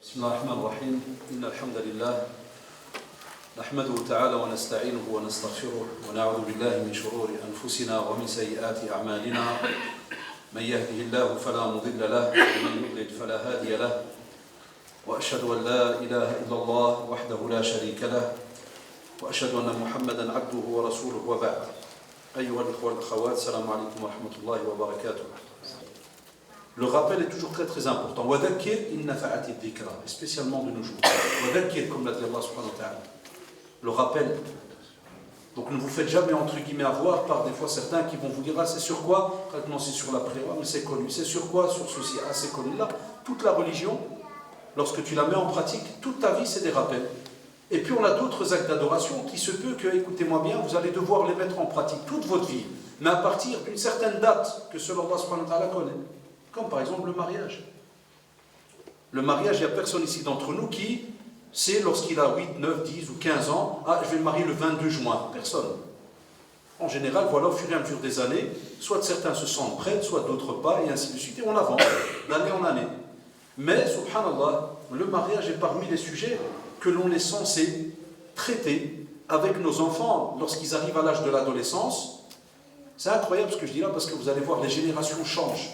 بسم الله الرحمن الرحيم إن الحمد لله نحمده تعالى ونستعينه ونستغفره ونعوذ بالله من شرور أنفسنا ومن سيئات أعمالنا من يهده الله فلا مضل له ومن يضلل فلا هادي له وأشهد أن لا إله إلا الله وحده لا شريك له وأشهد أن محمدا عبده ورسوله وبعد أيها الإخوة والأخوات السلام عليكم ورحمة الله وبركاته. Le rappel est toujours très très important. وذكر إن نفعت الذكرى, spécialement de nos jours. وذكر, comme l'a dit Allah subhanahu wa ta'ala. Le rappel. Donc ne vous faites jamais entre guillemets avoir par des fois certains qui vont vous dire ah c'est sur quoi? Non, c'est sur la prière, mais c'est connu. C'est sur quoi? Sur ceci, ah c'est connu. Là, toute la religion, lorsque tu la mets en pratique, toute ta vie c'est des rappels. Et puis on a d'autres actes d'adoration qui se peut que, écoutez-moi bien, vous allez devoir les mettre en pratique toute votre vie, mais à partir d'une certaine date que seul Allah subhanahu wa ta'ala connaît. Comme par exemple le mariage. Le mariage, il n'y a personne ici d'entre nous qui sait lorsqu'il a 8, 9, 10 ou 15 ans, ah je vais me marier le 22 juin. Personne. En général, voilà, au fur et à mesure des années, soit certains se sentent prêts, soit d'autres pas, et ainsi de suite, et on avance d'année en année. Mais, subhanallah, le mariage est parmi les sujets que l'on est censé traiter avec nos enfants lorsqu'ils arrivent à l'âge de l'adolescence. C'est incroyable ce que je dis là, parce que vous allez voir, les générations changent.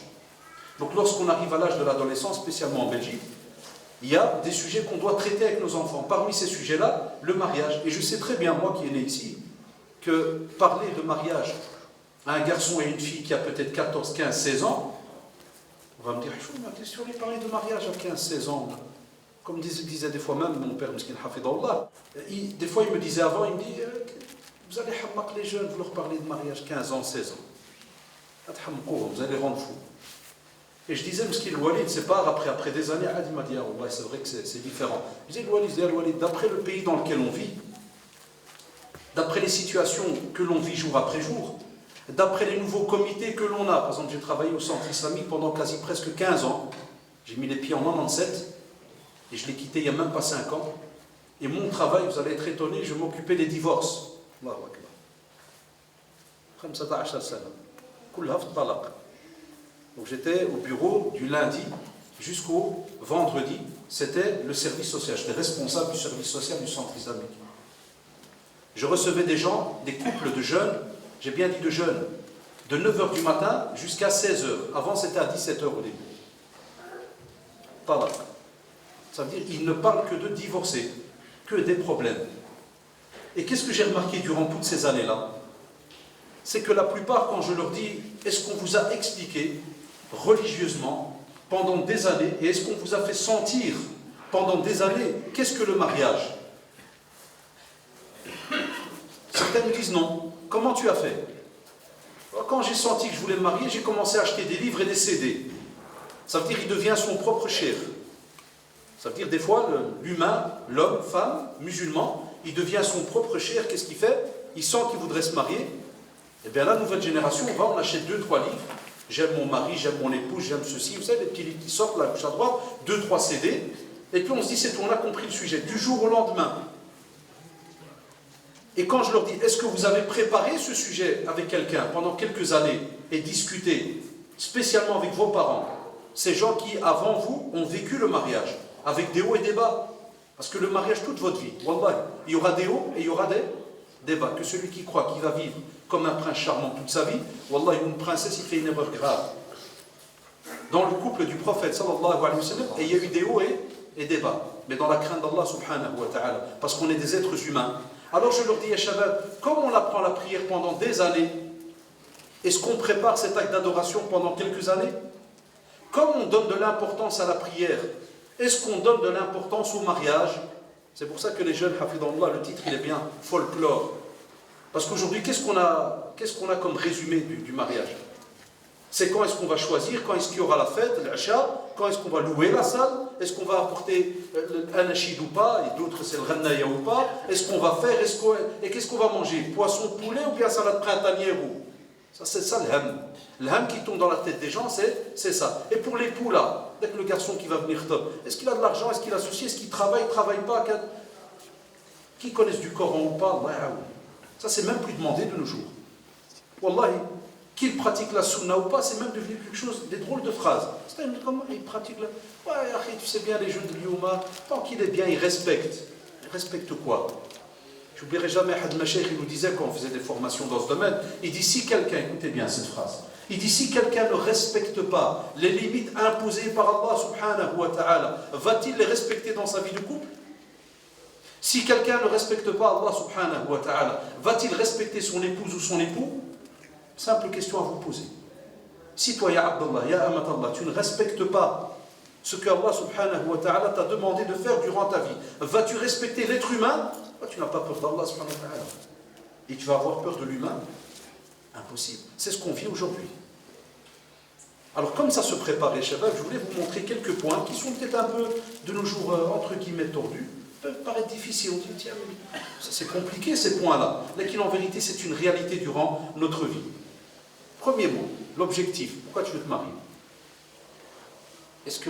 Donc lorsqu'on arrive à l'âge de l'adolescence, spécialement en Belgique, il y a des sujets qu'on doit traiter avec nos enfants. Parmi ces sujets-là, le mariage. Et je sais très bien, moi qui est né ici, que parler de mariage à un garçon et une fille qui a peut-être 14, 15, 16 ans, on va me dire, qu'est-ce que tu veux parler de mariage à 15, 16 ans? Comme disait des fois même mon père, Miskin Hafidallah, des fois il me disait avant, il me dit, vous allez hammak les jeunes, vous leur parlez de mariage 15 ans, 16 ans. Vous allez rendre fou. Et je disais, Miskin Walid, c'est pas après des années, il m'a dit, ouais, c'est vrai que c'est différent. Je disais, Walid, d'après le pays dans lequel on vit, d'après les situations que l'on vit jour après jour, d'après les nouveaux comités que l'on a, par exemple, j'ai travaillé au centre islamique pendant quasi presque 15 ans, j'ai mis les pieds en 97, et je l'ai quitté il n'y a même pas 5 ans, et mon travail, vous allez être étonnés, je m'occupais des divorces. Allahu Akbar. 15 sana. Kullaha fi talaq. Donc j'étais au bureau du lundi jusqu'au vendredi, c'était le service social, j'étais responsable du service social du centre islamique. Je recevais des gens, des couples de jeunes, j'ai bien dit de jeunes, de 9h du matin jusqu'à 16h. Avant c'était à 17h au début. Talaq. Ça veut dire qu'ils ne parlent que de divorcer, que des problèmes. Et qu'est-ce que j'ai remarqué durant toutes ces années-là? C'est que la plupart, quand je leur dis, est-ce qu'on vous a expliqué religieusement pendant des années, et est-ce qu'on vous a fait sentir pendant des années qu'est-ce que le mariage? Certains me disent non. Comment tu as fait? Quand j'ai senti que je voulais me marier, j'ai commencé à acheter des livres et des CD. Ça veut dire qu'il devient son propre chef. Ça veut dire des fois l'humain, l'homme, femme, musulman, il devient son propre chef. Qu'est-ce qu'il fait? Il sent qu'il voudrait se marier. Eh bien la nouvelle génération, on achète 2-3 livres. J'aime mon mari, j'aime mon épouse, j'aime ceci. Vous savez, les petits livres qui sortent là, gauche à droite, 2-3 CD. Et puis on se dit, c'est tout, on a compris le sujet. Du jour au lendemain. Et quand je leur dis, est-ce que vous avez préparé ce sujet avec quelqu'un pendant quelques années et discuté, spécialement avec vos parents, ces gens qui, avant vous, ont vécu le mariage, avec des hauts et des bas. Parce que le mariage, toute votre vie, wallah, il y aura des hauts et il y aura des bas. Que celui qui croit qu'il va vivre comme un prince charmant toute sa vie, wallah, une princesse, il fait une erreur grave. Dans le couple du prophète, sallallahu alayhi wa sallam, il y a eu des hauts et des bas. Mais dans la crainte d'Allah, subhanahu wa ta'ala, parce qu'on est des êtres humains. Alors je leur dis, ya shabab, comme on apprend la prière pendant des années, est-ce qu'on prépare cet acte d'adoration pendant quelques années? Comme on donne de l'importance à la prière, est-ce qu'on donne de l'importance au mariage? C'est pour ça que les jeunes, hafidallah, le titre il est bien folklore. Parce qu'aujourd'hui, qu'est-ce qu'on a comme résumé du mariage? C'est quand est-ce qu'on va choisir, quand est-ce qu'il y aura la fête, l'achat, quand est-ce qu'on va louer la salle, est-ce qu'on va apporter un nachid ou pas, et d'autres c'est le rannaya ou pas, est-ce qu'on va faire, et qu'est-ce qu'on va manger? Poisson, poulet ou bien salade printanière ou? Ça, c'est ça le ham. Le ham qui tombe dans la tête des gens, c'est ça. Et pour l'époux là, dès que le garçon qui va venir top, est-ce qu'il a de l'argent, est-ce qu'il a souci, est-ce qu'il travaille pas? Qui connaissent du Coran ou pas? Ça c'est même plus demandé de nos jours. Wallahi. Qu'il pratique la sunna ou pas, c'est même devenu quelque chose, des drôles de phrases. C'est-à-dire, comment il pratique la... Ouais, tu sais bien, les jeunes de l'Youma, tant qu'il est bien, il respecte. Il respecte quoi? J'oublierai jamais, Had Mashaykh, il nous disait quand on faisait des formations dans ce domaine, il dit si quelqu'un, écoutez bien cette phrase, il dit si quelqu'un ne respecte pas les limites imposées par Allah subhanahu wa ta'ala, va-t-il les respecter dans sa vie de couple? Si quelqu'un ne respecte pas Allah subhanahu wa ta'ala, va-t-il respecter son épouse ou son époux? Simple question à vous poser. Si toi, ya Abdallah, ya Amatallah, tu ne respectes pas ce que Allah subhanahu wa ta'ala t'a demandé de faire durant ta vie, vas-tu respecter l'être humain? Tu n'as pas peur d'Allah subhanahu wa ta'ala. Et tu vas avoir peur de l'humain? Impossible. C'est ce qu'on vit aujourd'hui. Alors comme ça se préparait, Shabab, je voulais vous montrer quelques points qui sont peut-être un peu, de nos jours, entre guillemets, tordus, peuvent paraître difficiles. On dit, tiens, c'est compliqué ces points-là. Mais en vérité, c'est une réalité durant notre vie. Premier mot, l'objectif. Pourquoi tu veux te marier? Est-ce que,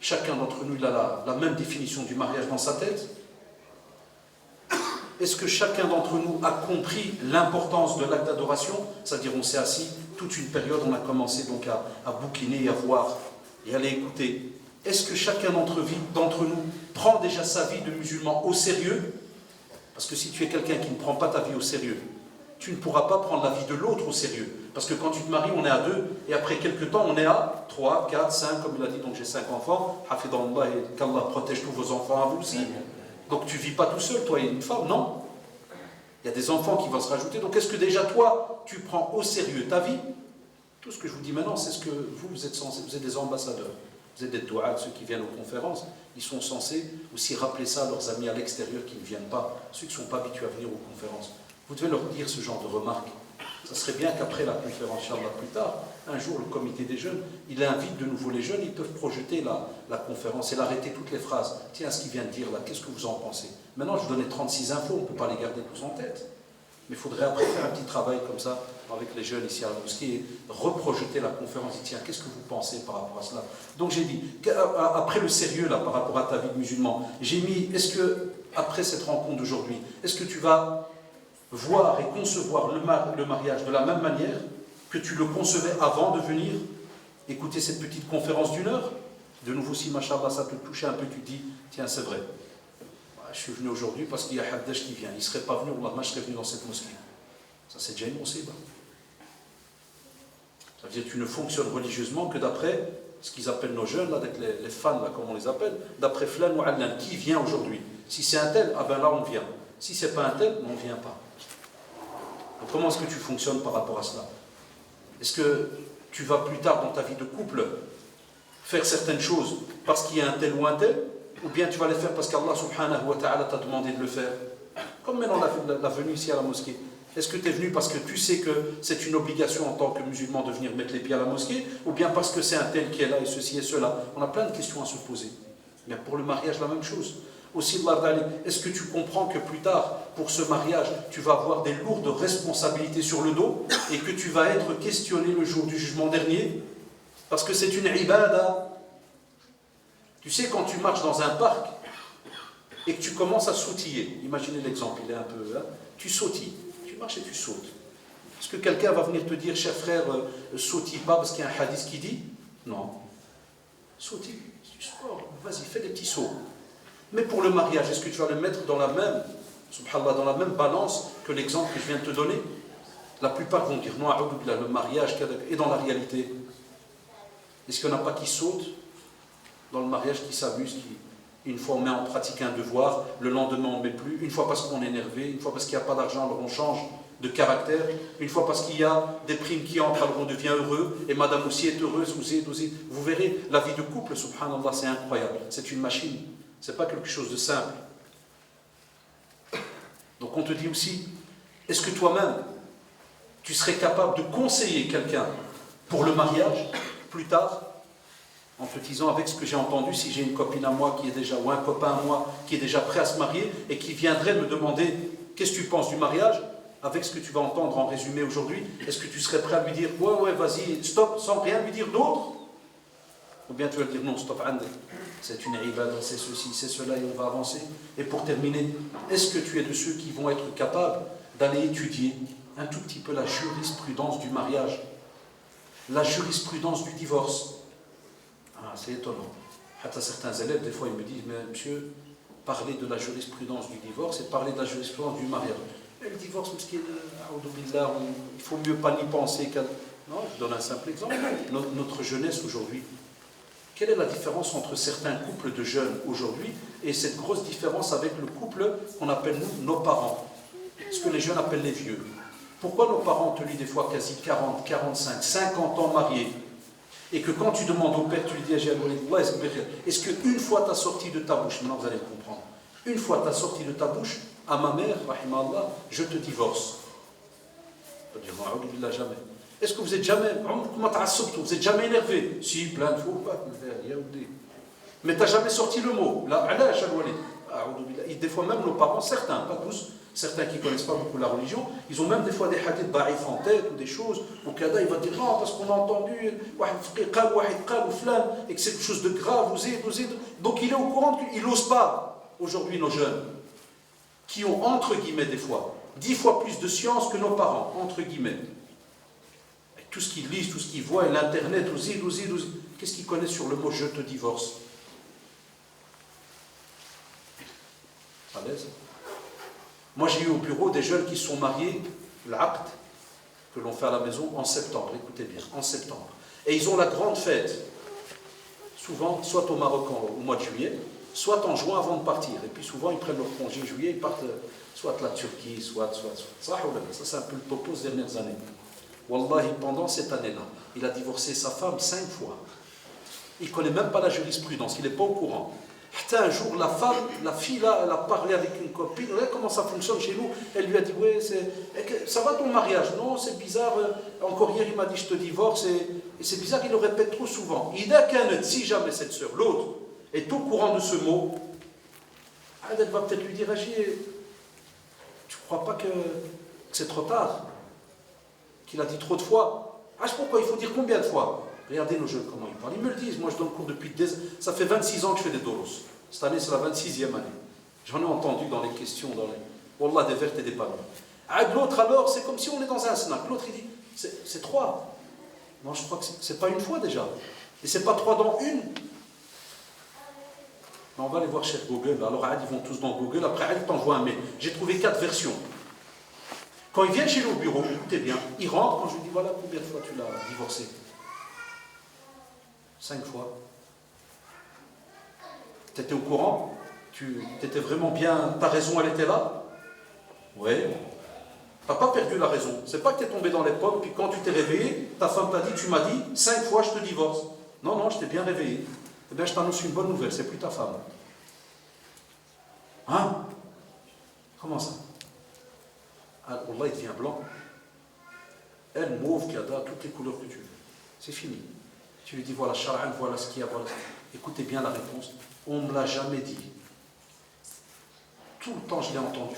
chacun d'entre nous il a la même définition du mariage dans sa tête? Est-ce que chacun d'entre nous a compris l'importance de l'acte d'adoration? C'est-à-dire, on s'est assis toute une période, on a commencé donc à bouquiner et à voir et à aller écouter. Est-ce que chacun d'entre nous prend déjà sa vie de musulman au sérieux? Parce que si tu es quelqu'un qui ne prend pas ta vie au sérieux, tu ne pourras pas prendre la vie de l'autre au sérieux. Parce que quand tu te maries, on est à 2, et après quelques temps, on est à 3, 4, 5, comme il a dit, donc j'ai 5 enfants, hafidallah, et qu'Allah protège tous vos enfants à vous aussi. Donc tu ne vis pas tout seul, toi et une femme, non. Il y a des enfants qui vont se rajouter. Donc est-ce que déjà toi, tu prends au sérieux ta vie? Tout ce que je vous dis maintenant, c'est ce que vous êtes censés, vous êtes des ambassadeurs. Vous êtes des douas, ceux qui viennent aux conférences, ils sont censés aussi rappeler ça à leurs amis à l'extérieur qui ne viennent pas, ceux qui ne sont pas habitués à venir aux conférences. Vous devez leur dire ce genre de remarques. Ça serait bien qu'après la conférence, Inch'Allah, plus tard, un jour, le comité des jeunes, il invite de nouveau les jeunes, ils peuvent projeter la conférence et l'arrêter toutes les phrases. Tiens, ce qu'il vient de dire là, qu'est-ce que vous en pensez? Maintenant, je donnais 36 infos, on ne peut pas les garder tous en tête. Mais il faudrait après faire un petit travail comme ça, avec les jeunes ici à la mosquée, et reprojeter la conférence, et tiens, qu'est-ce que vous pensez par rapport à cela? Donc j'ai dit, après le sérieux là, par rapport à ta vie de musulman, j'ai mis, est-ce que, après cette rencontre d'aujourd'hui, est-ce que tu vas voir et concevoir le mariage de la même manière que tu le concevais avant de venir écouter cette petite conférence d'1 heure? De nouveau, si machallah ça te touche un peu, tu te dis, tiens, c'est vrai. Je suis venu aujourd'hui parce qu'il y a Haddash qui vient. Il ne serait pas venu, Allah, je serais venu dans cette mosquée. Ça, c'est déjà une musiba. Ça veut dire que tu ne fonctionnes religieusement que d'après ce qu'ils appellent nos jeunes, là, avec les fans, là, comme on les appelle, d'après Flan ou Allan, qui vient aujourd'hui. Si c'est un tel, ah ben là on vient. Si c'est pas un tel, on ne vient pas. Donc, comment est-ce que tu fonctionnes par rapport à cela? Est-ce que tu vas plus tard dans ta vie de couple faire certaines choses parce qu'il y a un tel ou un tel? Ou bien tu vas les faire parce qu'Allah subhanahu wa ta'ala t'a demandé de le faire? Comme maintenant la venue ici à la mosquée. Est-ce que tu es venu parce que tu sais que c'est une obligation en tant que musulman de venir mettre les pieds à la mosquée? Ou bien parce que c'est un tel qui est là et ceci et cela? On a plein de questions à se poser. Mais pour le mariage, la même chose. Aussi, est-ce que tu comprends que plus tard, pour ce mariage, tu vas avoir des lourdes responsabilités sur le dos et que tu vas être questionné le jour du jugement dernier? Parce que c'est une ibada. Tu sais, quand tu marches dans un parc et que tu commences à sautiller, imaginez l'exemple, il est un peu... Hein, tu sautilles, tu marches et tu sautes. Est-ce que quelqu'un va venir te dire, cher frère, sautille pas parce qu'il y a un hadith qui dit? Non. Sautille, c'est du sport, vas-y, fais des petits sauts. Mais pour le mariage, est-ce que tu vas le mettre dans la même, subhanallah, dans la même balance que l'exemple que je viens de te donner? La plupart vont dire, non, le mariage, et dans la réalité, est-ce qu'il n'y en a pas qui sautent dans le mariage, qui s'abusent, qui, une fois on met en pratique un devoir, le lendemain on ne met plus, une fois parce qu'on est énervé, une fois parce qu'il n'y a pas d'argent, alors on change de caractère, une fois parce qu'il y a des primes qui entrent, alors on devient heureux, et madame aussi est heureuse, vous verrez, la vie de couple, subhanallah, c'est incroyable, c'est une machine, c'est pas quelque chose de simple. Donc on te dit aussi, est-ce que toi-même, tu serais capable de conseiller quelqu'un pour le mariage, plus tard, en te disant, avec ce que j'ai entendu, si j'ai une copine à moi qui est déjà, ou un copain à moi qui est déjà prêt à se marier et qui viendrait me demander qu'est-ce que tu penses du mariage, avec ce que tu vas entendre en résumé aujourd'hui, est-ce que tu serais prêt à lui dire ouais, vas-y, stop, sans rien lui dire d'autre? Ou bien tu vas lui dire non, stop, c'est une ibada, c'est ceci, c'est cela, et on va avancer. Et pour terminer, est-ce que tu es de ceux qui vont être capables d'aller étudier un tout petit peu la jurisprudence du mariage, la jurisprudence du divorce. Ah, c'est étonnant. À certains élèves, des fois, ils me disent, mais monsieur, parler de la jurisprudence du divorce et parler de la jurisprudence du mariage. Et le divorce, il faut mieux pas y penser. Non, je donne un simple exemple. Notre jeunesse aujourd'hui, quelle est la différence entre certains couples de jeunes aujourd'hui et cette grosse différence avec le couple qu'on appelle nous, nos parents, ce que les jeunes appellent les vieux? Pourquoi nos parents te lisent des fois quasi 40, 45, 50 ans mariés, et que quand tu demandes au père, tu lui dis, est-ce qu'une fois tu as sorti de ta bouche, maintenant vous allez le comprendre, une fois tu as sorti de ta bouche, à ma mère, rahimallah, je te divorce. Je peux dire, jamais. Est-ce que vous êtes jamais, vous êtes jamais énervé? Si, plein de fois, mais tu n'as jamais sorti le mot. Et des fois même nos parents, certains, pas tous, certains qui ne connaissent pas beaucoup la religion, ils ont même des fois des hadiths baïf en tête ou des choses, au Kada, il va dire non, parce qu'on a entendu, et que c'est quelque chose de grave, donc il est au courant qu'il n'ose pas, aujourd'hui nos jeunes, qui ont entre guillemets des fois, 10 fois plus de science que nos parents, entre guillemets. Avec tout ce qu'ils lisent, tout ce qu'ils voient, et l'internet, qu'est-ce qu'ils connaissent sur le mot je te divorce? À l'aise? Moi, j'ai eu au bureau des jeunes qui sont mariés, l'acte que l'on fait à la maison en septembre, écoutez bien, en septembre. Et ils ont la grande fête, souvent, soit au Maroc au mois de juillet, soit en juin avant de partir. Et puis souvent, ils prennent leur congé juillet, ils partent soit la Turquie, soit. Ça, c'est un peu le topo ces dernières années. Wallahi, pendant cette année-là, il a divorcé sa femme 5 fois. Il ne connaît même pas la jurisprudence, il n'est pas au courant. Un jour, la fille là, elle a parlé avec une copine, regardez comment ça fonctionne chez nous. Elle lui a dit, ouais, ça va ton mariage? Non, c'est bizarre. Encore hier, il m'a dit, je te divorce. Et c'est bizarre, il le répète trop souvent. Si jamais cette sœur, l'autre, est au courant de ce mot, elle va peut-être lui dire, tu ne crois pas que c'est trop tard? Qu'il a dit trop de fois? Pourquoi il faut dire combien de fois? Regardez nos jeunes, comment ils parlent. Ils me le disent, moi je donne cours depuis ça fait 26 ans que je fais des doros. Cette année, c'est la 26e année. J'en ai entendu dans les questions, Wallah, des vertes et des pas mûres. L'autre alors, c'est comme si on est dans un snack. L'autre, il dit, c'est 3. Non, je crois que c'est pas une fois déjà. Et c'est pas 3 dans une. Mais on va aller voir chez Google. Alors, ils vont tous dans Google. Après, ils t'envoient un mail. J'ai trouvé 4 versions. Quand ils viennent chez nous au bureau, écoutez bien, ils rentrent, quand je lui dis, voilà combien de fois tu l'as divorcé. 5 fois. Tu étais au courant? Tu étais vraiment bien, ta raison elle était là? Oui. Tu n'as pas perdu la raison. C'est pas que tu es tombé dans les pommes, puis quand tu t'es réveillé, ta femme t'a dit, tu m'as dit, 5 fois je te divorce. Non, je t'ai bien réveillé. Eh bien, je t'annonce une bonne nouvelle, c'est plus ta femme. Hein? Comment ça? Allah, il devient blanc. Elle, mauve, kada, toutes les couleurs que tu veux. C'est fini. Tu lui dis, voilà, Shar'an, voilà ce qu'il y a, voilà. Écoutez bien la réponse. On ne me l'a jamais dit. Tout le temps, je l'ai entendu,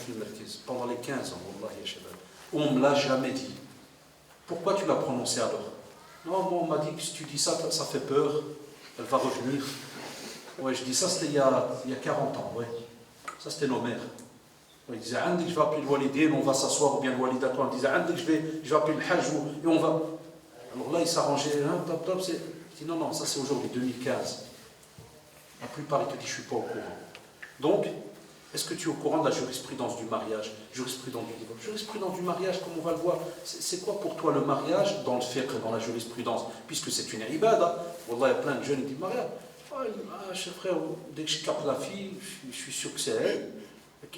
pendant les 15 ans, Wallahi, on ne me l'a jamais dit. Pourquoi tu l'as prononcé alors? Non, moi, on m'a dit que si tu dis ça, ça fait peur. Elle va revenir. Ouais, je dis ça, c'était il y a 40 ans, ouais. Ça, c'était nos mères. Ouais, ils disaient, Andik, je vais appeler le Walidin, on va s'asseoir, ou bien le Walida, on disait, Andik, je vais appeler le Hajj, et on va. Alors là, ils s'arrangeaient, top, c'est. Je dis, non, ça c'est aujourd'hui, 2015. La plupart, ils te disent, je ne suis pas au courant. Donc, est-ce que tu es au courant de la jurisprudence du mariage, jurisprudence du divorce? Jurisprudence du mariage, comme on va le voir, c'est quoi pour toi le mariage dans le fiqh, dans la jurisprudence? Puisque c'est une ibada. Wallah, il y a plein de jeunes qui disent, mariage. Cher frère, dès que je capte la fille, je suis sûr que c'est elle.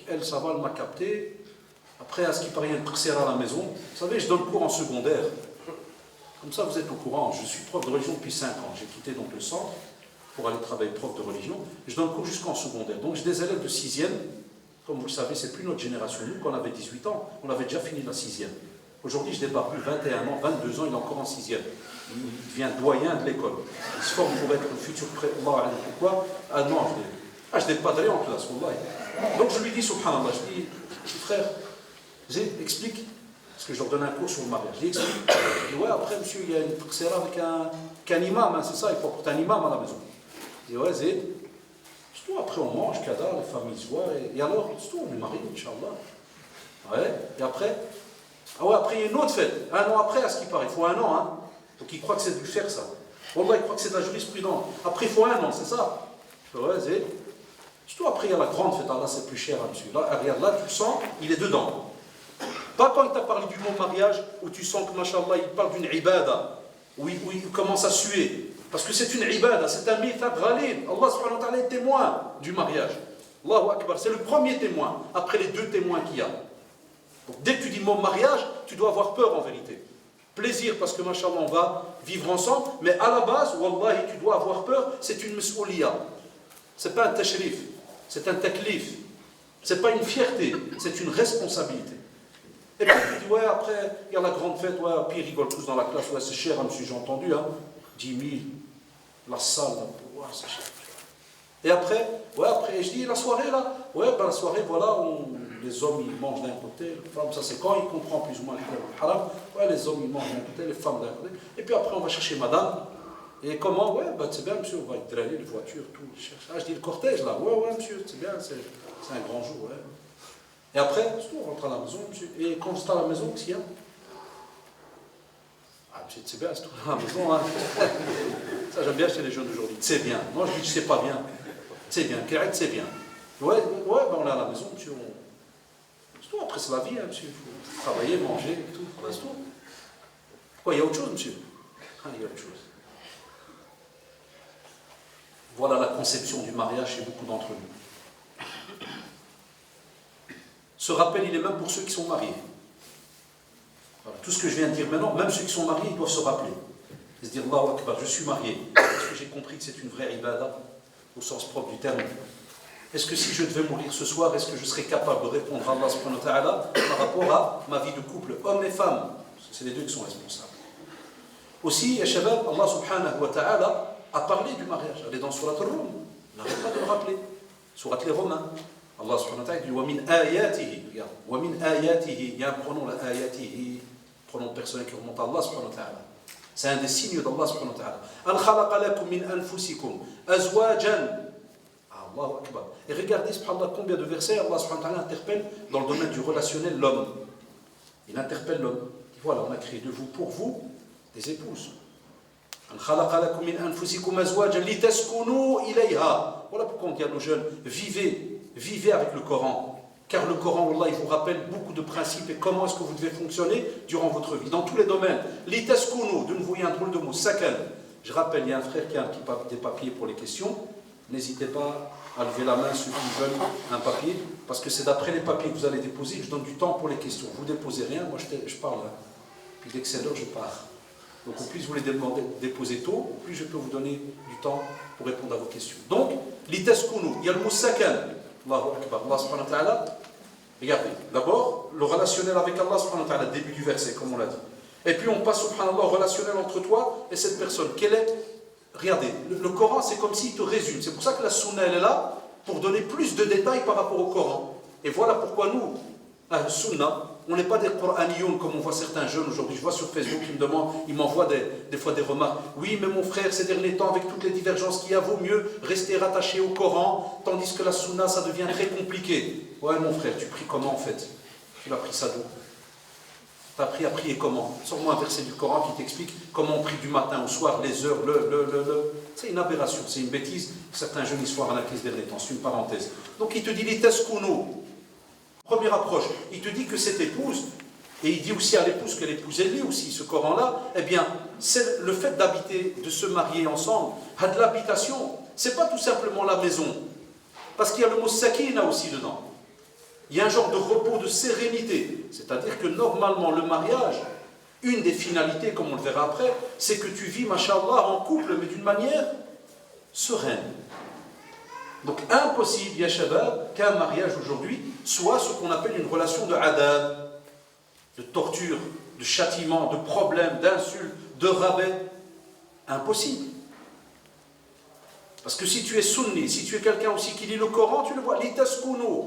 Elle, ça va, elle m'a capté. Après, à ce qui paraît, il y a une prière à la maison. Vous savez, je donne cours en secondaire. Comme ça, vous êtes au courant. Je suis prof de religion depuis 5 ans. J'ai quitté donc le centre pour aller travailler prof de religion. Je donne cours jusqu'en secondaire. Donc, j'ai des élèves de 6e. Comme vous le savez, c'est plus notre génération. Nous, quand on avait 18 ans, on avait déjà fini la 6e. Aujourd'hui, je débarque plus 21 ans, 22 ans, il est encore en 6e. Il devient doyen de l'école. Il se forme pour être le futur prêtre. Pourquoi? Ah non, je n'ai pas d'aller en classe. Donc, je lui dis, subhanallah, je dis, frère, explique. Parce que je leur donne un cours sur le mariage. Je dis, ouais, après, monsieur, il y a une prière avec un imam, hein, c'est ça, il faut apporter un imam à la maison. Je dis, ouais, Zed. Surtout après, on mange, kada, les familles se voient, et alors, surtout, on est mariés, Inch'Allah. Ouais, et après, Ah ouais, après il y a une autre fête, un an après à ce qui paraît, il faut un an, hein. Donc il croit que c'est du faire ça. Wallah, il croit que c'est de la jurisprudence. Après il faut un an, c'est ça. Ouais, c'est... Surtout après il y a la grande fête, là c'est plus cher, hein, monsieur. Là, regarde, là tu le sens, il est dedans. Pas quand il t'a parlé du mot mariage, où tu sens que, mashallah, il parle d'une ibada, où il commence à suer. Parce que c'est une ibada, c'est un mithaq ghalib. Allah subhanahu wa ta'ala est témoin du mariage. Allahu Akbar, c'est le premier témoin, après les deux témoins qu'il y a. Donc dès que tu dis mot mariage, tu dois avoir peur en vérité. Plaisir parce que, mashallah, on va vivre ensemble, mais à la base, wallahi, tu dois avoir peur, c'est une mas'ouliya. C'est pas un tashrif, c'est un taklif. C'est pas une fierté, c'est une responsabilité. Et puis tu dis, ouais, après, il y a la grande fête, ouais, puis ils rigolent tous dans la classe, ouais, c'est cher, hein, monsieur, j'ai entendu, hein, 10 000, la salle, là, ouais, c'est cher. Et après, ouais, après, je dis, la soirée, là, ouais, ben la soirée, voilà, les hommes, ils mangent d'un côté, les femmes, ça c'est quand ils comprennent plus ou moins le haram, ouais, les hommes, ils mangent d'un côté, les femmes d'un côté, et puis après, on va chercher madame, et comment, ouais, ben c'est bien, monsieur, on va drainer les voitures, tout, ah, je dis, le cortège, là, ouais, monsieur, c'est bien, c'est un grand jour, ouais. Et après, on rentre à la maison, monsieur. Et quand c'est à la maison, qu'est-ce qu'il y a? Ah, monsieur, c'est bien, c'est tout à la maison. Hein. Ça, j'aime bien chez les jeunes d'aujourd'hui. C'est bien. Moi, je dis, c'est pas bien. C'est bien. C'est bien. Ouais, ben on est à la maison, monsieur. C'est tout. Après, c'est la vie, hein, monsieur. Il faut travailler, manger, et tout. C'est tout. Pourquoi? Il y a autre chose, monsieur? Ah, il y a autre chose. Voilà la conception du mariage chez beaucoup d'entre nous. Ce rappel, il est même pour ceux qui sont mariés. Voilà. Tout ce que je viens de dire maintenant, même ceux qui sont mariés, ils doivent se rappeler. Et se dire, Allahu Akbar, je suis marié. Est-ce que j'ai compris que c'est une vraie ibada, au sens propre du terme? Est-ce que si je devais mourir ce soir, est-ce que je serais capable de répondre à Allah subhanahu wa ta'ala par rapport à ma vie de couple, homme et femme? Parce que c'est les deux qui sont responsables. Aussi, ya shabab, Allah subhanahu wa ta'ala a parlé du mariage. Elle est dans Surat al-Rum. Il n'arrête pas de le rappeler. Surat les Romains. Allah subhanahu wa ta'ala dit wa min ayatihi, regarde, wa min ayatihi, il y a un pronom là, ayatihi, pronom personnel qui remonte à Allah subhanahu wa ta'ala. C'est un des signes d'Allah subhanahu wa ta'ala. An khalaqa lakum min anfusikum azwajan. Allahu akbar. Et regardez subhanallah combien de versets Allah subhanahu wa ta'ala interpelle dans le domaine du relationnel l'homme. Il interpelle l'homme. Voilà, on a créé de vous pour vous des épouses. An khalaqa lakum min anfusikum azwajan litaskunu ilayha. Voilà pourquoi on dit à nos jeunes, vivez avec le Coran, car le Coran, Allah, il vous rappelle beaucoup de principes et comment est-ce que vous devez fonctionner durant votre vie, dans tous les domaines. Litaskunu, de nouveau, il y a un drôle de mot, sakan. Je rappelle, il y a un frère qui a des papiers pour les questions. N'hésitez pas à lever la main ceux qui veulent un papier, parce que c'est d'après les papiers que vous allez déposer, je donne du temps pour les questions. Vous ne déposez rien, moi je parle, hein. Puis dès que c'est l'heure, je pars. Donc au plus vous les déposez tôt, au plus je peux vous donner du temps pour répondre à vos questions. Donc, litaskunu, il y a le mot sakan. Allahu Akbar, Allah subhanahu wa ta'ala. Regardez, d'abord, le relationnel avec Allah subhanahu wa ta'ala, début du verset, comme on l'a dit. Et puis on passe subhanallah au relationnel entre toi et cette personne. Quelle est? Regardez, le Coran, c'est comme s'il te résume. C'est pour ça que la sunna, elle est là, pour donner plus de détails par rapport au Coran. Et voilà pourquoi nous, à sunna, on n'est pas des Qur'aniyoun comme on voit certains jeunes aujourd'hui. Je vois sur Facebook, ils m'envoient des fois des remarques. Oui, mais mon frère, ces derniers temps, avec toutes les divergences qu'il y a, vaut mieux rester rattaché au Coran, tandis que la sunna, ça devient très compliqué. Ouais, mon frère, tu pries comment en fait? Tu l'as pris ça d'où? Tu as appris à prier comment? Sors-moi un verset du Coran qui t'explique comment on prie du matin au soir, les heures, C'est une aberration, c'est une bêtise. Certains jeunes, ils se foirent à la crise derniers temps. C'est une parenthèse. Donc il te dit, litaskunu. Première approche, il te dit que cette épouse, et il dit aussi à l'épouse que l'épouse elle lit aussi ce Coran-là, eh bien, c'est le fait d'habiter, de se marier ensemble, de l'habitation, c'est pas tout simplement la maison, parce qu'il y a le mot sakina aussi dedans. Il y a un genre de repos, de sérénité, c'est-à-dire que normalement le mariage, une des finalités, comme on le verra après, c'est que tu vis, mashallah, en couple, mais d'une manière sereine. Donc impossible, ya shabab, qu'un mariage aujourd'hui soit ce qu'on appelle une relation de adab, de torture, de châtiment, de problème, d'insulte, de rabais. Impossible. Parce que si tu es sunni, si tu es quelqu'un aussi qui lit le Coran, tu le vois, litaskunu.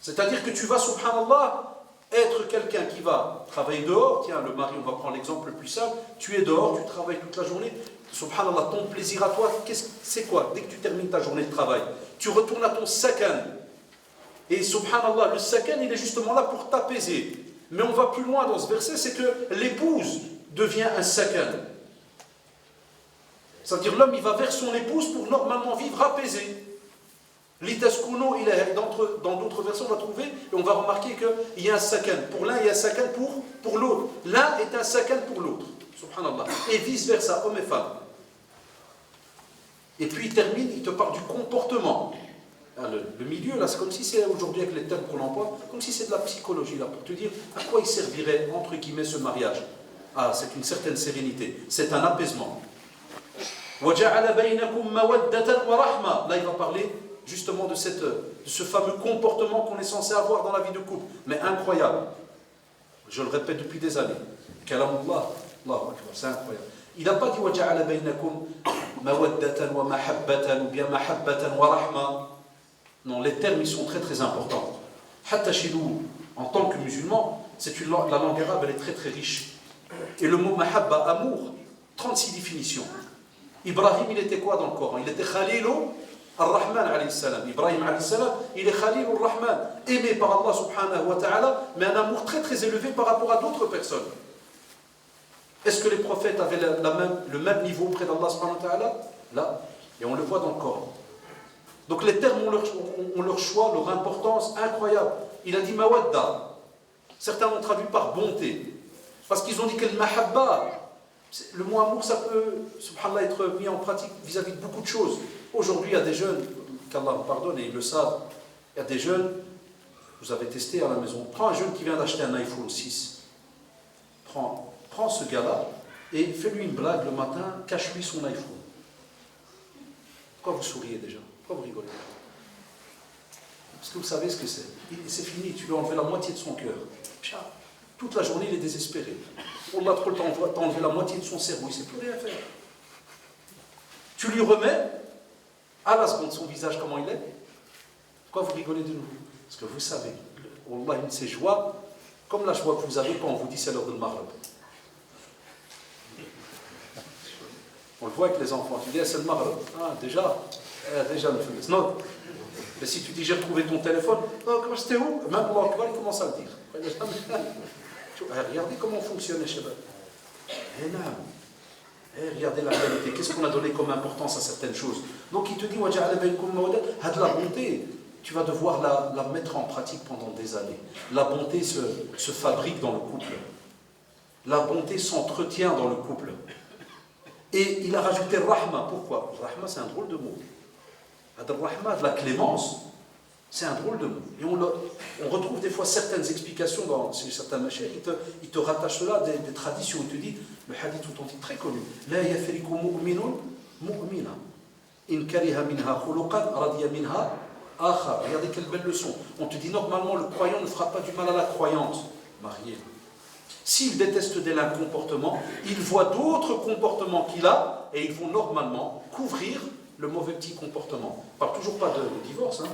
C'est-à-dire que tu vas, subhanallah, être quelqu'un qui va travailler dehors. Tiens, le mari, on va prendre l'exemple le plus simple. Tu es dehors, tu travailles toute la journée. Subhanallah, ton plaisir à toi, c'est quoi? Dès que tu termines ta journée de travail, tu retournes à ton sakan. Et subhanallah, le sakan, il est justement là pour t'apaiser. Mais on va plus loin dans ce verset, c'est que l'épouse devient un sakan. C'est-à-dire l'homme, il va vers son épouse pour normalement vivre apaisé. Litaskuno, dans d'autres versions, on va trouver, et on va remarquer qu'il y a un sakan. Pour l'un, il y a un sakan pour l'autre. L'un est un sakan pour l'autre. Subhanallah. Et vice-versa, hommes et femmes. Et puis il termine, il te parle du comportement. Le milieu, là, c'est comme si c'est aujourd'hui avec les termes qu'on emploie, comme si c'est de la psychologie, là, pour te dire à quoi il servirait, entre guillemets, ce mariage. Ah, c'est une certaine sérénité, c'est un apaisement. Là, il va parler justement de ce fameux comportement qu'on est censé avoir dans la vie de couple. Mais incroyable. Je le répète depuis des années. Kalamullah, c'est incroyable. Il n'a pas dit وَجَعَلَ بَيْنَكُمْ مَوَدَّةً وَمَحَبَّةً ou bien مَحَبَّةً وَرَحْمَةً. Non, les termes, ils sont très très importants. Hatta chez nous, en tant que musulmans, la langue arabe, elle est très très riche. Et le mot mahabba, amour, 36 définitions. Ibrahim, il était quoi dans le Coran? Il était Khalilou ar-Rahman alayhi salam. Ibrahim alayhi salam, il est Khalilou ar-Rahman, aimé par Allah subhanahu wa ta'ala, mais un amour très très élevé par rapport à d'autres personnes. Est-ce que les prophètes avaient le même niveau auprès d'Allah subhanahu wa ta'ala? Là, et on le voit dans le Coran. Donc les termes ont leur choix, leur importance incroyable. Il a dit mawadda. Certains l'ont traduit par bonté. Parce qu'ils ont dit que le mahabba, le mot amour, ça peut, subhanallah, être mis en pratique vis-à-vis de beaucoup de choses. Aujourd'hui, il y a des jeunes, qu'Allah me pardonne et ils le savent, il y a des jeunes, vous avez testé à la maison, prends un jeune qui vient d'acheter un iPhone 6. Prends ce gars-là et fais-lui une blague le matin, cache-lui son iPhone. Pourquoi vous souriez déjà? Pourquoi vous rigolez? Parce que vous savez ce que c'est. C'est fini, tu lui as enlevé la moitié de son cœur. Toute la journée, il est désespéré. On a trop le temps, t'as enlevé la moitié de son cerveau, il ne sait plus rien faire. Tu lui remets, à la seconde, son visage, comment il est. Pourquoi vous rigolez de nouveau? Parce que vous savez, Allah, une de ses joies, comme la joie que vous avez quand on vous dit c'est l'heure de Maghreb. On le voit avec les enfants, tu dis c'est le Maghreb. Ah, déjà le feu. Non. Mais si tu dis j'ai retrouvé ton téléphone, oh, comment c'était où? Même Allah, il commence à le dire. Regardez comment fonctionne les Shabbat. Regardez la réalité. Qu'est-ce qu'on a donné comme importance à certaines choses? Donc il te dit, de la bonté. Tu vas devoir la mettre en pratique pendant des années. La bonté se fabrique dans le couple. La bonté s'entretient dans le couple. Et il a rajouté rahma. Pourquoi? Rahma, c'est un drôle de mot. Rahma, de la clémence, c'est un drôle de mot. Et on retrouve des fois certaines explications dans certains machins. Il te rattache cela des traditions. Il te dit, le hadith authentique très connu, La yafriku mu'minun mu'mina. In kariha minha khuluqan radiya minha akhar. Regardez quelle belle leçon. On te dit, normalement, le croyant ne fera pas du mal à la croyante mariée. S'il déteste d'elle un comportement, il voit d'autres comportements qu'il a et ils vont normalement couvrir le mauvais petit comportement. On ne parle toujours pas de divorce. Hein.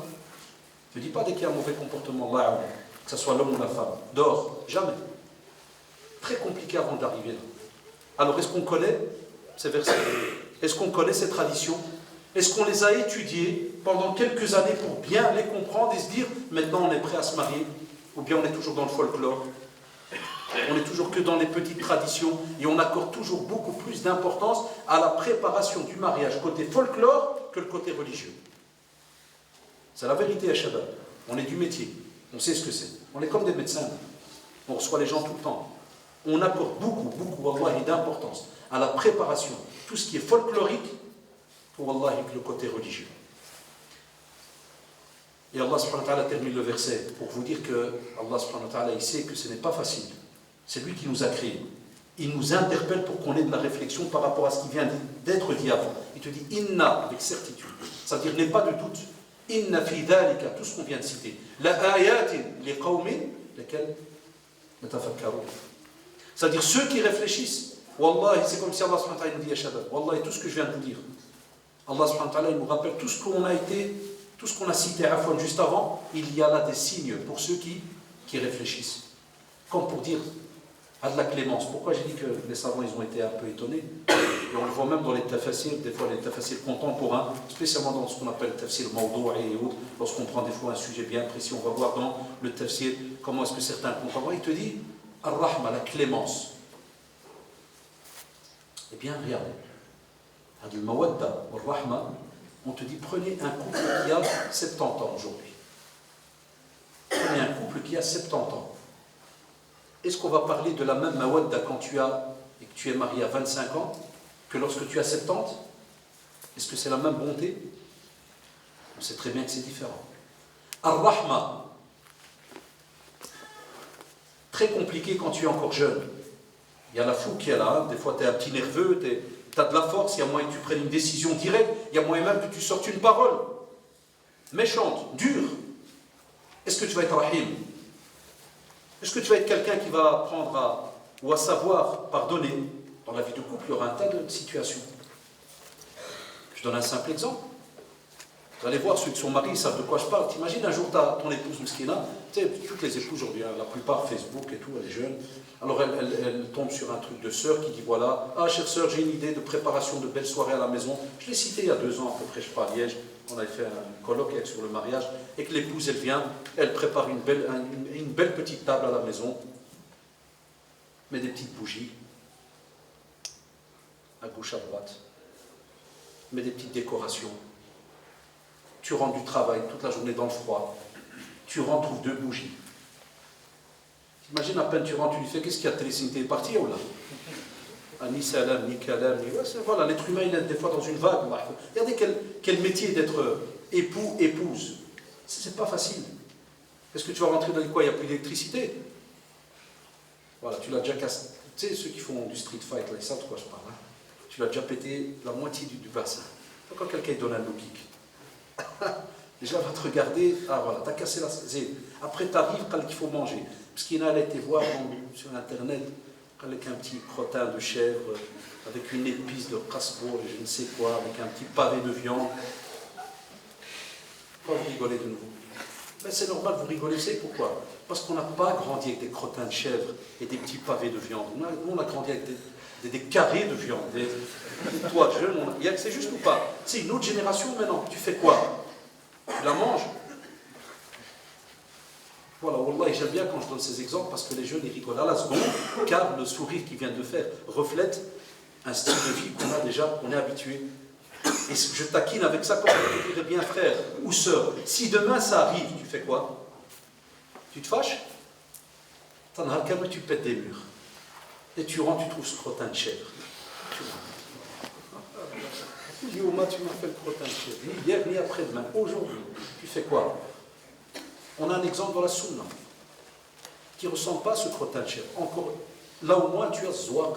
Je ne dis pas dès qu'il y a un mauvais comportement, que ce soit l'homme ou la femme. Dehors, jamais. Très compliqué avant d'arriver là. Alors, est-ce qu'on connaît ces versets? Est-ce qu'on connaît ces traditions? Est-ce qu'on les a étudiées pendant quelques années pour bien les comprendre et se dire, maintenant on est prêt à se marier? Ou bien on est toujours dans le folklore? On est toujours que dans les petites traditions et on accorde toujours beaucoup plus d'importance à la préparation du mariage côté folklore que le côté religieux. C'est la vérité à Shabbat. On est du métier, on sait ce que c'est. On est comme des médecins, on reçoit les gens tout le temps. On accorde beaucoup wallahi, d'importance à la préparation, tout ce qui est folklorique pour wallahi, le côté religieux. Et Allah subhanahu wa ta'ala termine le verset pour vous dire que Allah subhanahu wa ta'ala il sait que ce n'est pas facile. C'est lui qui nous a créés. Il nous interpelle pour qu'on ait de la réflexion par rapport à ce qui vient d'être dit avant. Il te dit inna avec certitude. C'est-à-dire n'aie pas de doute. Inna fi dhalika, tout ce qu'on vient de citer. La ayatin li qawmin lesquels natafakkarun. C'est-à-dire ceux qui réfléchissent. Wallahi, c'est comme si Allah subhanahu wa ta'ala nous dit à Shabbat. Wallahi, tout ce que je viens de vous dire. Allah subhanahu wa ta'ala il nous rappelle tout ce qu'on a été, tout ce qu'on a cité à Afwan juste avant. Il y a là des signes pour ceux qui réfléchissent. Comme pour dire, a de la clémence. Pourquoi j'ai dit que les savants ils ont été un peu étonnés? Et on le voit même dans les tafasirs, des fois les tafasirs contemporains, spécialement dans ce qu'on appelle le tafsir mawdou'i et autres, lorsqu'on prend des fois un sujet bien précis, on va voir dans le tafsir comment est-ce que certains comprennent. Il te dit Ar-Rahma, la clémence. Eh bien, regardez. Al-Mawadda, Ar-Rahma, on te dit prenez un couple qui a 70 ans aujourd'hui. Prenez un couple qui a 70 ans. Est-ce qu'on va parler de la même mawadda quand tu as et que tu es marié à 25 ans que lorsque tu as 70? Est-ce que c'est la même bonté? On sait très bien que c'est différent. Ar-Rahma, très compliqué quand tu es encore jeune. Il y a la fougue qui est là, des fois tu es un petit nerveux, tu as de la force, il y a moyen que tu prennes une décision directe, il y a moyen même que tu sortes une parole méchante, dure. Est-ce que tu vas être rahim? Est-ce que tu vas être quelqu'un qui va apprendre ou à savoir pardonner? Dans la vie de couple, il y aura un tas de situations. Je donne un simple exemple. Vous allez voir, ceux qui sont mariés, ils savent de quoi je parle. T'imagines un jour, tu as ton épouse Mouskina, tu sais, toutes les épouses aujourd'hui, la plupart Facebook et tout, elle est jeune. Alors elle tombe sur un truc de sœur qui dit voilà, ah chère sœur, j'ai une idée de préparation de belles soirées à la maison. Je l'ai cité il y a 2 ans à peu près, je crois, à Liège. On avait fait un colloque sur le mariage, et que l'épouse, elle vient, elle prépare une belle petite table à la maison, met des petites bougies, à gauche, à droite, met des petites décorations. Tu rentres du travail toute la journée dans le froid, tu rentres, trouves 2 bougies. Imagine à peine tu rentres, tu lui fais qu'est-ce qu'il y a de télécité est parti ou là? Ni salam, ni kalam, ni... Voilà, l'être humain il est des fois dans une vague. Regardez quel métier d'être époux, épouse. C'est pas facile. Est-ce que tu vas rentrer dans quoi? Il n'y a plus d'électricité. Voilà, tu l'as déjà cassé. Tu sais, ceux qui font du street fight, là, ils savent de quoi je parle. Hein? Tu l'as déjà pété la moitié du bassin. Quand quelqu'un te donne un low kick, déjà, va te regarder. Ah voilà, tu as cassé la zé. Après, tu arrives, il faut manger. Parce qu'il y en a, elle a été voir sur Internet, avec un petit crottin de chèvre, avec une épice de casbo, je ne sais quoi, avec un petit pavé de viande. Pourquoi vous rigolez de nouveau? Ben, c'est normal, vous rigolez, c'est pourquoi? Parce qu'on n'a pas grandi avec des crottins de chèvre et des petits pavés de viande. Nous, on a grandi avec des carrés de viande. Toi, jeune, c'est juste ou pas? C'est une autre génération maintenant. Tu fais quoi? Tu la manges? Voilà, wallah, j'aime bien quand je donne ces exemples parce que les jeunes ils rigolent à la seconde, car le sourire qu'il vient de faire reflète un style de vie qu'on a déjà, on est habitué. Et je taquine avec ça comme je te dirais bien frère ou sœur. Si demain ça arrive, tu fais quoi? Tu te fâches? T'en as qu'un, tu pètes des murs. Et tu rentres, tu trouves ce crottin de chèvre. Youma, tu m'as fait le crottin de chèvre. Ni hier, ni après-demain. Aujourd'hui, tu fais quoi? On a un exemple dans la Sunna qui ne ressemble pas à ce crottin de chèvre. Encore, là au moins tu as Zwaq.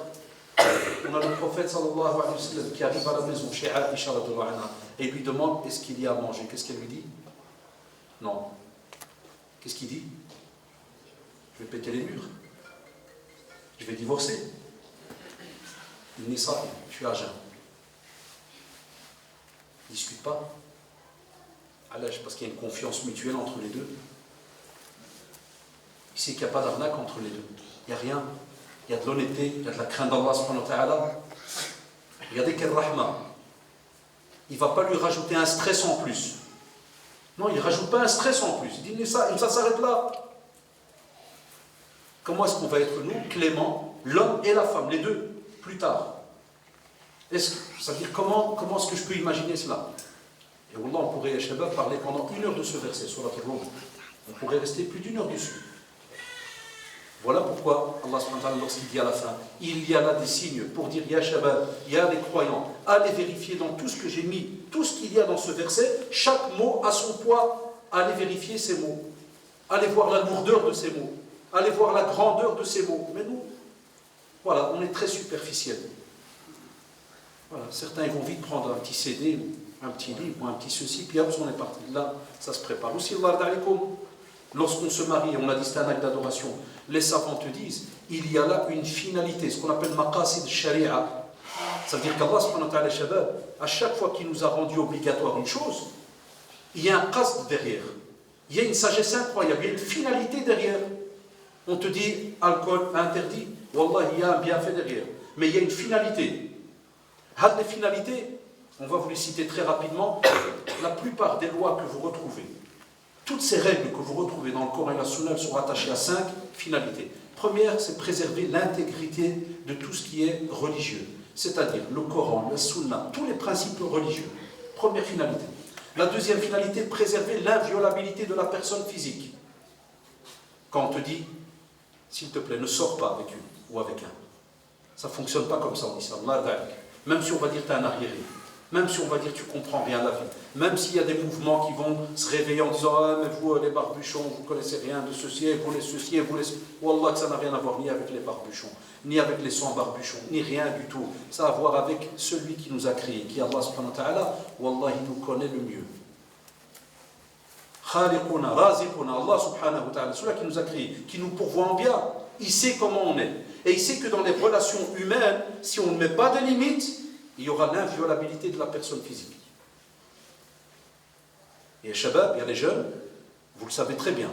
On a le prophète sallallahu alayhi wa sallam qui arrive à la maison chez Aïcha et lui demande est-ce qu'il y a à manger. Qu'est-ce qu'elle lui dit? Non. Qu'est-ce qu'il dit? Je vais péter les murs. Je vais divorcer. Nisa, je suis à jeun. Ne discute pas. Parce qu'il y a une confiance mutuelle entre les deux. Ici, qu'il n'y a pas d'arnaque entre les deux. Il n'y a rien. Il y a de l'honnêteté, il y a de la crainte d'Allah subhanahu wa ta'ala. Regardez quel rahma. Il ne va pas lui rajouter un stress en plus. Non, il ne rajoute pas un stress en plus. Il dit, ça s'arrête là. Comment est-ce qu'on va être, nous, cléments, l'homme et la femme, les deux, plus tard? C'est-à-dire, comment est-ce que je peux imaginer cela? Et Wallah, on pourrait, Shabab, parler pendant 1 heure de ce verset, sur la Rum. On pourrait rester plus d'1 heure dessus. Voilà pourquoi Allah subhanahu wa ta'ala, lorsqu'il dit à la fin, il y a là des signes pour dire, Ya Shabab, il y a les croyants, allez vérifier dans tout ce que j'ai mis, tout ce qu'il y a dans ce verset, chaque mot a son poids, allez vérifier ces mots. Allez voir la lourdeur de ces mots. Allez voir la grandeur de ces mots. Mais nous, voilà, on est très superficiel. Voilà, certains ils vont vite prendre un petit CD, un petit livre ou un petit ceci, puis après on est parti. Là, ça se prépare. Aussi, lorsqu'on se marie, on a dit c'est un acte d'adoration, les savants te disent, il y a là une finalité, ce qu'on appelle maqasid sharia. Ça veut dire qu'Allah subhanahu wa ta'ala, shabab, à chaque fois qu'il nous a rendu obligatoire une chose, il y a un qasd derrière. Il y a une sagesse incroyable, il y a une finalité derrière. On te dit alcool interdit. Wallah, il y a un bienfait derrière. Mais il y a une finalité. Les finalités, on va vous les citer très rapidement. La plupart des lois que vous retrouvez, toutes ces règles que vous retrouvez dans le Coran et la Sunna sont rattachées à 5 finalités. Première, c'est préserver l'intégrité de tout ce qui est religieux. C'est-à-dire le Coran, la Sunna, tous les principes religieux. Première finalité. La deuxième finalité, préserver l'inviolabilité de la personne physique. Quand on te dit, s'il te plaît, ne sors pas avec une ou avec un. Ça ne fonctionne pas comme ça en islam. Même si on va dire que tu es un arriéré, même si on va dire que tu ne comprends rien à la vie, même s'il y a des mouvements qui vont se réveiller en disant ah, mais vous les barbuchons, vous ne connaissez rien de ceci, et vous les ceci, et vous les... Wallah que ça n'a rien à voir ni avec les barbuchons, ni avec les sans barbuchons, ni rien du tout. Ça a à voir avec celui qui nous a créés, qui est Allah subhanahu wa ta'ala. Wallah, il nous connaît le mieux. Khaliquna, Raziquna, Allah subhanahu wa ta'ala, celui qui nous a créés, qui nous pourvoit en bien, il sait comment on est. Et il sait que dans les relations humaines, si on ne met pas de limites, il y aura l'inviolabilité de la personne physique. Et Shabab, il y a les jeunes, vous le savez très bien.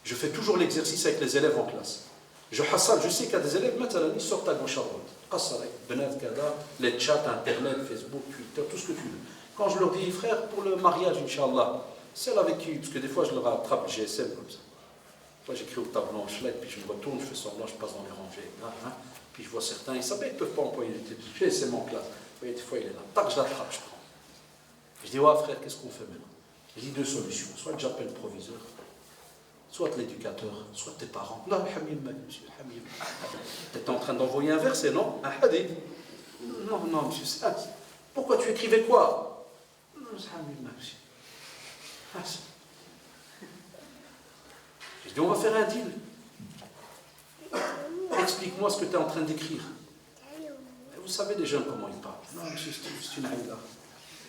Je fais toujours l'exercice avec les élèves en classe. Je sais qu'il y a des élèves, maintenant, ils sortent à gauche à droite. Les chats, Internet, Facebook, Twitter, tout ce que tu veux. Quand je leur dis, frère, pour le mariage, Inch'Allah, celle avec qui, parce que des fois je leur attrape le GSM comme ça. Moi j'écris au tableau en schleck, puis je me retourne, je fais semblant, je passe dans les rangées. Puis je vois certains, ils savent, ils ne peuvent pas employer le GSM en classe. Vous voyez, des fois il est là. Tac, je l'attrape, je prends. Je dis, ouais frère, qu'est-ce qu'on fait maintenant? Je dis 2 solutions. Soit j'appelle le proviseur, soit l'éducateur, soit tes parents. Non, monsieur, tu étais en train d'envoyer un verset, non? Un hadith. Non, monsieur, ça. Pourquoi tu écrivais quoi? Non, monsieur. Je dis, on va faire un deal. Explique-moi ce que tu es en train d'écrire. Vous savez les jeunes comment ils parlent. Non, monsieur, c'est une aïla.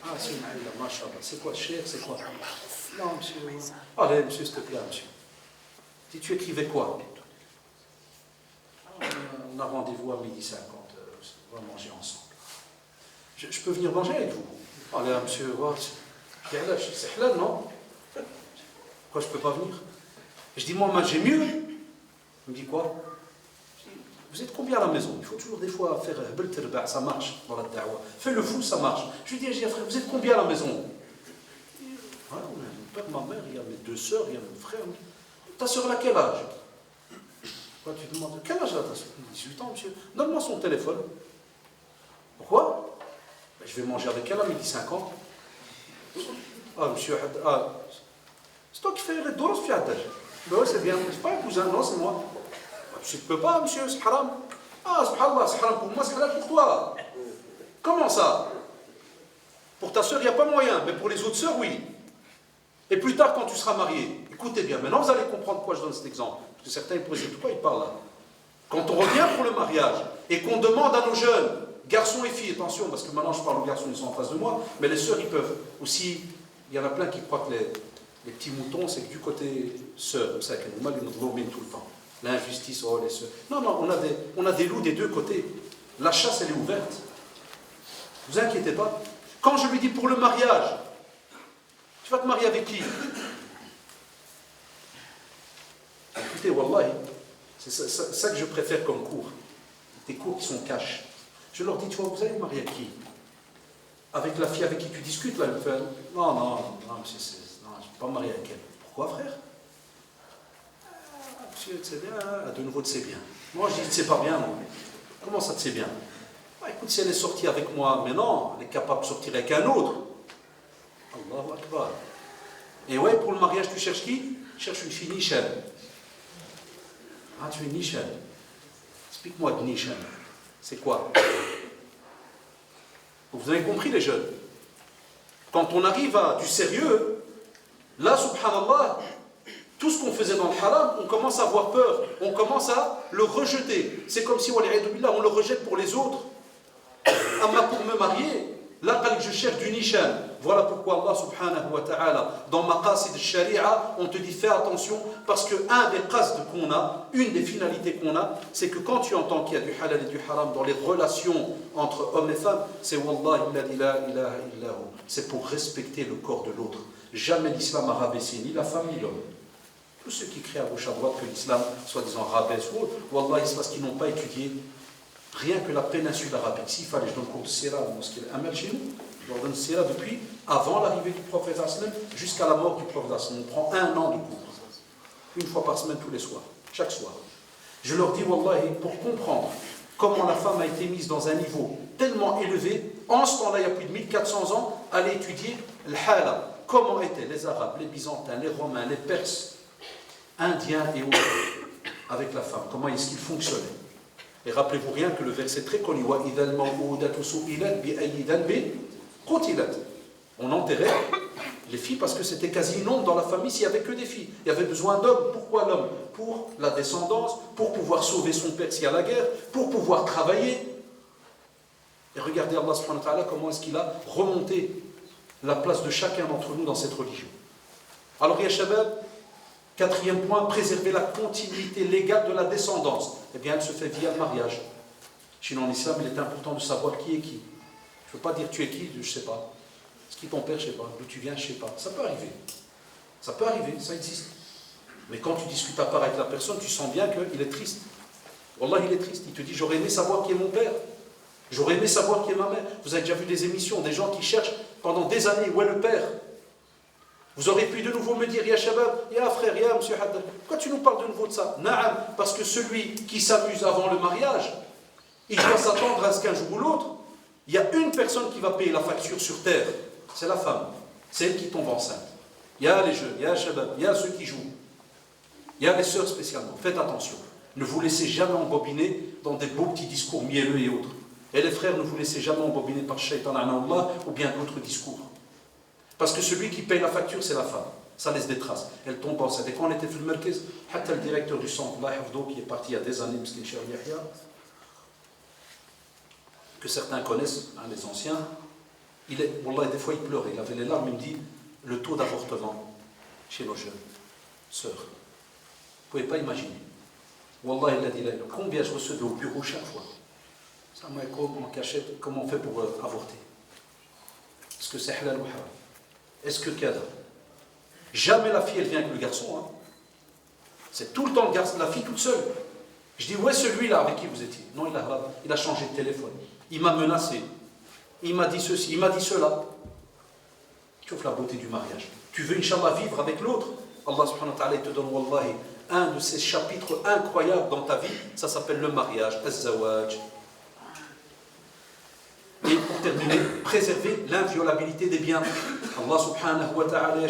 Ah, c'est une aïla, machallah. C'est quoi, cher, c'est quoi? Non, monsieur. Allez, monsieur, s'il te plaît, monsieur. Si tu écrivais quoi? On a rendez-vous à 12h50. On va manger ensemble. Je peux venir manger avec vous? Allez, monsieur, c'est halal, non? Pourquoi je ne peux pas venir? Je dis, moi, j'ai mieux. Il me dit quoi? Je dis, vous êtes combien à la maison? Il faut toujours des fois faire ça marche dans la da'wa. Fais le fou, ça marche. Je lui dis, frère, vous êtes combien à la maison? Ah, mon père, ma mère, il y a mes 2 sœurs, il y a mon frère. Ta sœur a quel âge? Quoi, tu demandes, quel âge a ta sœur? 18 ans, monsieur. Donne-moi son téléphone. Pourquoi? Ben, je vais manger avec elle à 12h50. Ah, monsieur, c'est toi qui fais les doros, monsieur Haddad. Ben oui, c'est bien, c'est pas un cousin, non, c'est moi. Je ne peux pas, monsieur, c'est haram. Ah, subhanallah, c'est haram pour moi, c'est halal pour toi. Comment ça? Pour ta soeur, il n'y a pas moyen, mais pour les autres sœurs, oui. Et plus tard, quand tu seras marié, écoutez bien, maintenant vous allez comprendre pourquoi je donne cet exemple. Parce que certains, ils pourraient dire, de quoi ils parlent là? Quand on revient pour le mariage, et qu'on demande à nos jeunes, garçons et filles, attention, parce que maintenant je parle aux garçons, ils sont en face de moi, mais les sœurs, ils peuvent aussi, il y en a plein qui croient que les petits moutons, c'est que du côté sœur, ça, qu'il y a une globine tout le temps. L'injustice, oh les sœurs. Non, on a des loups des 2 côtés. La chasse, elle est ouverte. Ne vous inquiétez pas. Quand je lui dis pour le mariage, tu vas te marier avec qui? Écoutez, wallahi, c'est ça que je préfère comme cours. Des cours qui sont cash. Je leur dis, tu vois, vous allez te marier avec qui? Avec la fille avec qui tu discutes, là, elle me fait, non, monsieur, non, je ne vais pas me marier avec elle. Pourquoi, frère? Monsieur, tu sais bien, de nouveau, tu sais bien. Moi, je dis, tu sais pas bien, non. Comment ça, tu sais bien? Bah, écoute, si elle est sortie avec moi, mais non, elle est capable de sortir avec un autre. Allahu Akbar. Et ouais, pour le mariage, tu cherches qui? Tu cherches une fille nichelle. Ah, tu es nichelle. Explique-moi de nichelle. C'est quoi? Vous avez compris, les jeunes? Quand on arrive à du sérieux, là, subhanallah, tout ce qu'on faisait dans le haram, on commence à avoir peur, on commence à le rejeter. C'est comme si, on le rejette pour les autres. Amma pour me marier, là, je cherche du nishan. Voilà pourquoi Allah subhanahu wa ta'ala, dans Maqasid al-Sharia, on te dit fais attention, parce que un des qasd qu'on a, une des finalités qu'on a, c'est que quand tu entends qu'il y a du halal et du haram dans les relations entre hommes et femmes, c'est Wallahi la ilaha illahu. C'est pour respecter le corps de l'autre. Jamais l'islam a rabaissé ni la femme ni l'homme. Tous ceux qui crient à gauche à droite que l'islam, soi-disant, rabaisse ou autre, wallah, c'est parce qu'ils n'ont pas étudié rien que la péninsule arabique. S'il fallait, je donne cours de Sira, la mosquée Amal chez nous, je leur donne Sira depuis avant l'arrivée du prophète jusqu'à la mort du prophète. On prend 1 an de cours. Une fois par semaine, tous les soirs, chaque soir. Je leur dis, wallahi, pour comprendre comment la femme a été mise dans un niveau tellement élevé, en ce temps-là, il y a plus de 1400 ans, aller étudier le hala. Comment étaient les Arabes, les Byzantins, les Romains, les Perses, Indiens et autres, avec la femme. Comment est-ce qu'ils fonctionnaient? Et rappelez-vous rien que le verset très connu, on enterrait les filles parce que c'était quasi une honte dans la famille s'il n'y avait que des filles. Il y avait besoin d'hommes. Pourquoi l'homme? Pour la descendance, pour pouvoir sauver son père s'il y a la guerre, pour pouvoir travailler. Et regardez Allah subhanahu wa ta'ala comment est-ce qu'il a remonté la place de chacun d'entre nous dans cette religion. Alors ya shabab, 4e point, préserver la continuité légale de la descendance. Eh bien, elle se fait via le mariage. Sinon, en islam, il est important de savoir qui est qui. Je ne veux pas dire tu es qui, je ne sais pas. Est-ce qui est ton père, je ne sais pas. D'où tu viens, je ne sais pas. Ça peut arriver. Ça peut arriver, ça existe. Mais quand tu discutes à part avec la personne, tu sens bien qu'il est triste. Wallah, il est triste. Il te dit, j'aurais aimé savoir qui est mon père. J'aurais aimé savoir qui est ma mère. Vous avez déjà vu des émissions, des gens qui cherchent pendant des années où est le père. Vous aurez pu de nouveau me dire, ya shabab, ya frère, ya monsieur Haddad, pourquoi tu nous parles de nouveau de ça? Naam, parce que celui qui s'amuse avant le mariage, il doit s'attendre à ce qu'un jour ou l'autre, il y a une personne qui va payer la facture sur terre, c'est la femme, c'est elle qui tombe enceinte. Il y a les jeunes, il y a shabab, il y a ceux qui jouent, il y a les sœurs spécialement, faites attention. Ne vous laissez jamais embobiner dans des beaux petits discours mielleux et autres. Et les frères, ne vous laissez jamais embobiner par shaitan ou bien d'autres discours. Parce que celui qui paye la facture, c'est la femme. Ça laisse des traces. Elle tombe enceinte. Et quand on était fait le Merkez, le directeur du centre, qui est parti il y a des années, que certains connaissent, hein, les anciens, wallah, des fois il pleurait. Il avait les larmes, il me dit, le taux d'avortement chez nos jeunes sœurs. Vous ne pouvez pas imaginer. Wallah, il a dit, combien je recevais au bureau chaque fois. Ça m'a en cachette, comment on fait pour avorter? Est-ce que c'est halal ou haram? Est-ce que cadre? Jamais la fille elle vient avec le garçon. Hein. C'est tout le temps le garçon, la fille toute seule. Je dis, où est celui-là avec qui vous étiez? Non, il a changé de téléphone. Il m'a menacé. Il m'a dit ceci, il m'a dit cela. Tu offres la beauté du mariage. Tu veux, Inch'Allah, vivre avec l'autre? Allah subhanahu wa ta'ala te donne, wallahi, un de ces chapitres incroyables dans ta vie. Ça s'appelle le mariage, az-zawaj. Et pour terminer, préserver l'inviolabilité des biens. Allah subhanahu wa ta'ala,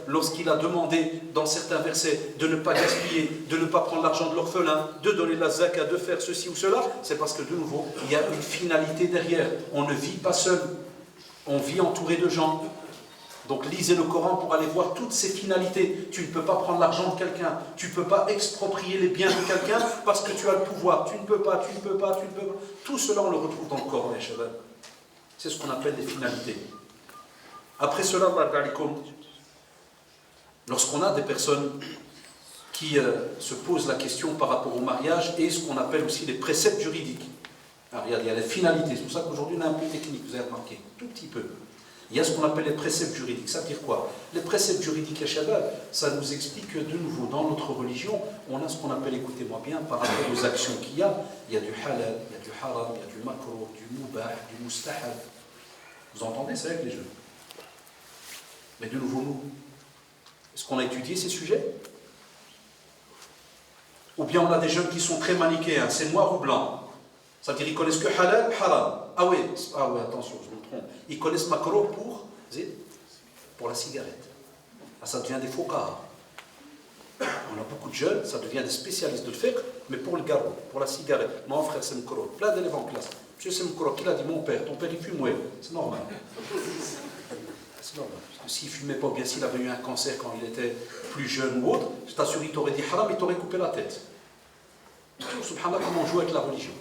lorsqu'il a demandé dans certains versets de ne pas gaspiller, de ne pas prendre l'argent de l'orphelin, de donner la zakat, de faire ceci ou cela, c'est parce que de nouveau, il y a une finalité derrière. On ne vit pas seul, on vit entouré de gens. Donc lisez le Coran pour aller voir toutes ces finalités. Tu ne peux pas prendre l'argent de quelqu'un, tu ne peux pas exproprier les biens de quelqu'un parce que tu as le pouvoir. Tu ne peux pas, tu ne peux pas, tu ne peux pas. Tout cela, on le retrouve dans le Coran, les cheveux. C'est ce qu'on appelle des finalités. Après cela, lorsqu'on a des personnes qui se posent la question par rapport au mariage et ce qu'on appelle aussi les préceptes juridiques. Alors, il y a les finalités, c'est pour ça qu'aujourd'hui on est un peu technique, vous avez remarqué, tout petit peu. Il y a ce qu'on appelle les préceptes juridiques. Ça veut dire quoi? Les préceptes juridiques à Shabbat, ça nous explique que de nouveau, dans notre religion, on a ce qu'on appelle, écoutez-moi bien, par rapport aux actions qu'il y a du halal, il y a du haram, il y a du makruh, du mubah, du mustahab. Vous entendez ça avec les jeunes? Mais de nouveau, nous, est-ce qu'on a étudié ces sujets? Ou bien on a des jeunes qui sont très manichéens, c'est noir ou blanc. Ça veut dire qu'ils connaissent que halal, haram. Ah oui, attention, je me trompe. Ils connaissent makruh pour la cigarette. Ah, ça devient des fuqaha. On a beaucoup de jeunes, ça devient des spécialistes de le fiqh, mais pour le garrot, pour la cigarette. Mon frère, c'est makruh. Plein d'élèves en classe. Monsieur, c'est makruh. Qui l'a dit? Mon père. Ton père, il fume, oui. C'est normal. C'est normal. Parce que s'il ne fumait pas, bien s'il avait eu un cancer quand il était plus jeune ou autre, je t'assure, il t'aurait dit haram, il t'aurait coupé la tête. Subhanallah, comment on joue avec la religion.